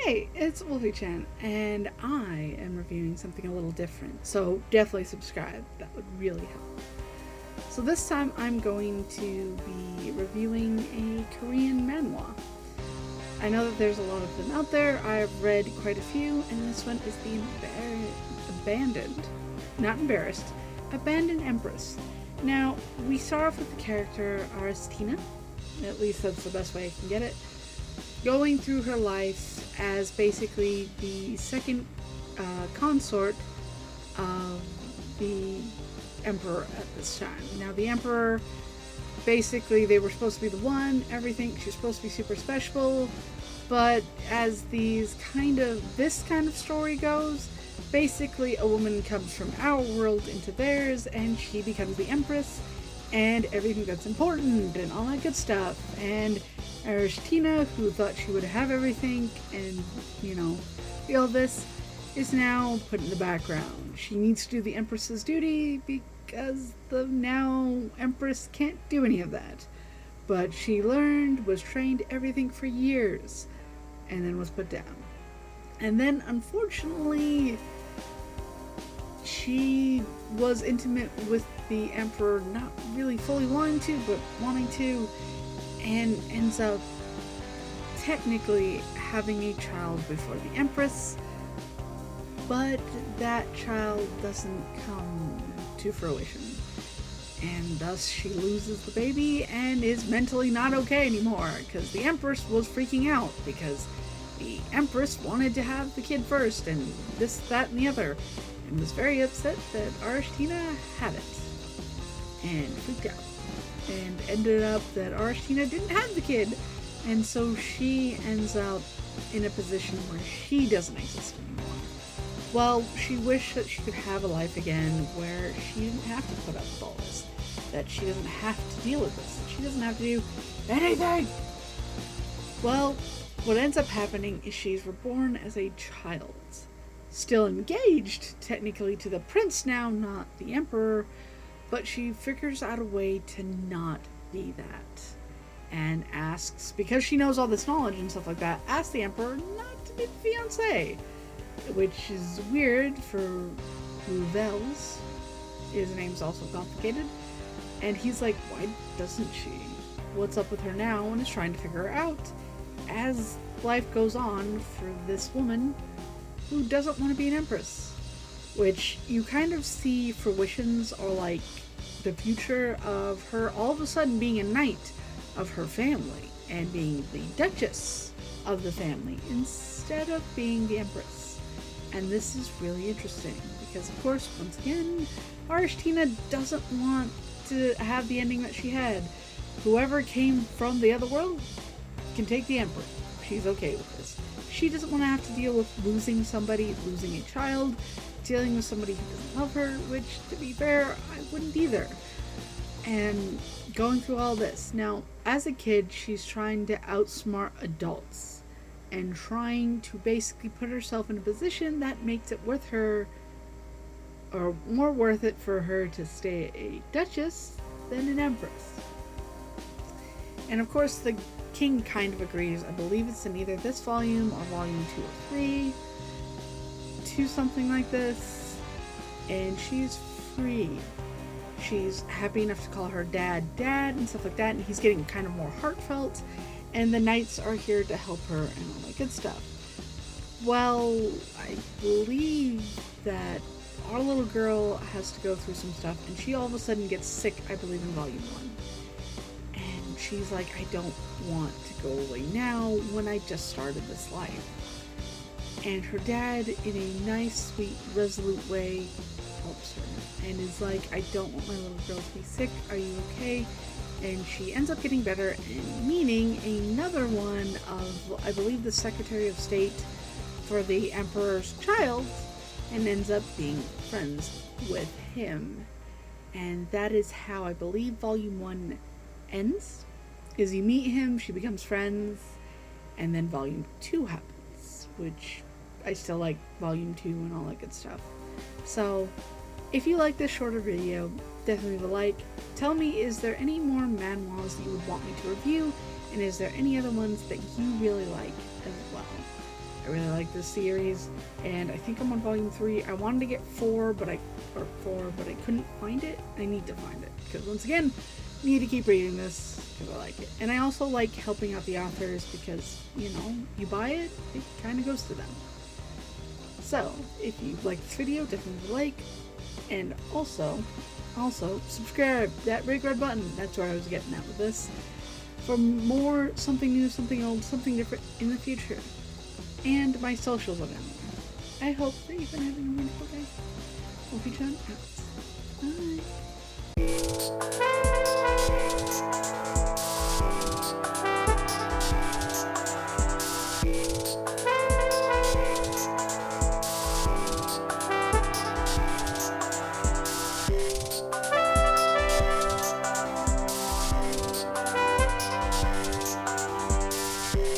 Hey, it's Wolfy-Chan, and I am reviewing something a little different, so definitely subscribe. That would really help. So this time I'm going to be reviewing a Korean manhwa. I know that there's a lot of them out there. I've read quite a few, and this one is the Abandoned, not embarrassed, Abandoned Empress. Now, we start off with the character Aristina, at least that's the best way I can get it, going through her life as basically the second consort of the emperor at this time. Now, the emperor, basically, they were supposed to be the one, everything, she was supposed to be super special, but as this kind of story goes, basically a woman comes from our world into theirs and she becomes the empress and everything that's important and all that good stuff. And Arishtina, who thought she would have everything and, be all this, is now put in the background. She needs to do the Empress's duty because the now Empress can't do any of that. But she learned, was trained everything for years, and then was put down. And then, unfortunately, she was intimate with the Emperor, not really fully wanting to, but wanting to, and ends up technically having a child before the Empress, but that child doesn't come to fruition. And thus she loses the baby and is mentally not okay anymore because the Empress was freaking out because the Empress wanted to have the kid first and this, that, and the other, and was very upset that Arishtina had it and freaked out. And ended up that Arishtina didn't have the kid, and so she ends up in a position where she doesn't exist anymore. Well, she wished that she could have a life again where she didn't have to put up with all this, that she doesn't have to deal with this, that she doesn't have to do anything. Well, what ends up happening is she's reborn as a child, still engaged technically to the prince now, not the emperor, but she figures out a way to not be that. And asks, because she knows all this knowledge and stuff like that, asks the emperor not to be the fiancé. Which is weird for Ruvels. His name's also complicated. And he's like, why doesn't she? What's up with her now? And is trying to figure her out. As life goes on for this woman who doesn't want to be an empress. Which you kind of see fruitions or like the future of her all of a sudden being a knight of her family and being the duchess of the family instead of being the empress. And this is really interesting because, of course, once again, Arishtina doesn't want to have the ending that she had. Whoever came from the other world can take the emperor. She's okay with this. She doesn't want to have to deal with losing somebody, losing a child, dealing with somebody who doesn't love her, which, to be fair, I wouldn't either. And going through all this. Now, as a kid, she's trying to outsmart adults and trying to basically put herself in a position that makes it worth her, or more worth it for her to stay a duchess than an empress. And of course, the king kind of agrees. I believe it's in either this volume or volume 2 or 3. To something like this, and she's free. She's happy enough to call her dad and stuff like that, and he's getting kind of more heartfelt, and the knights are here to help her and all that good stuff. Well, I believe that our little girl has to go through some stuff, and she all of a sudden gets sick, I believe in volume 1. And she's like, I don't want to go away now when I just started this life. And her dad, in a nice, sweet, resolute way, helps her. And is like, I don't want my little girl to be sick. Are you okay? And she ends up getting better and meeting another one of, I believe, the Secretary of State for the Emperor's child. And ends up being friends with him. And that is how I believe Volume 1 ends. Is you meet him, she becomes friends, and then Volume 2 happens. Which I still like Volume 2 and all that good stuff. So, if you like this shorter video, definitely leave a like. Tell me, is there any more manhwas that you would want me to review? And is there any other ones that you really like as well? I really like this series, and I think I'm on volume 3. I wanted to get 4, but I couldn't find it. I need to find it, because once again, I need to keep reading this, because I like it. And I also like helping out the authors, because, you know, you buy it, it kind of goes to them. So, if you like this video, definitely like, and also subscribe, that big red button, that's where I was getting at with this, for more something new, something old, something different in the future. And my socials are down there. I hope that you've been having a wonderful day. Wolfy-Chan out. Bye.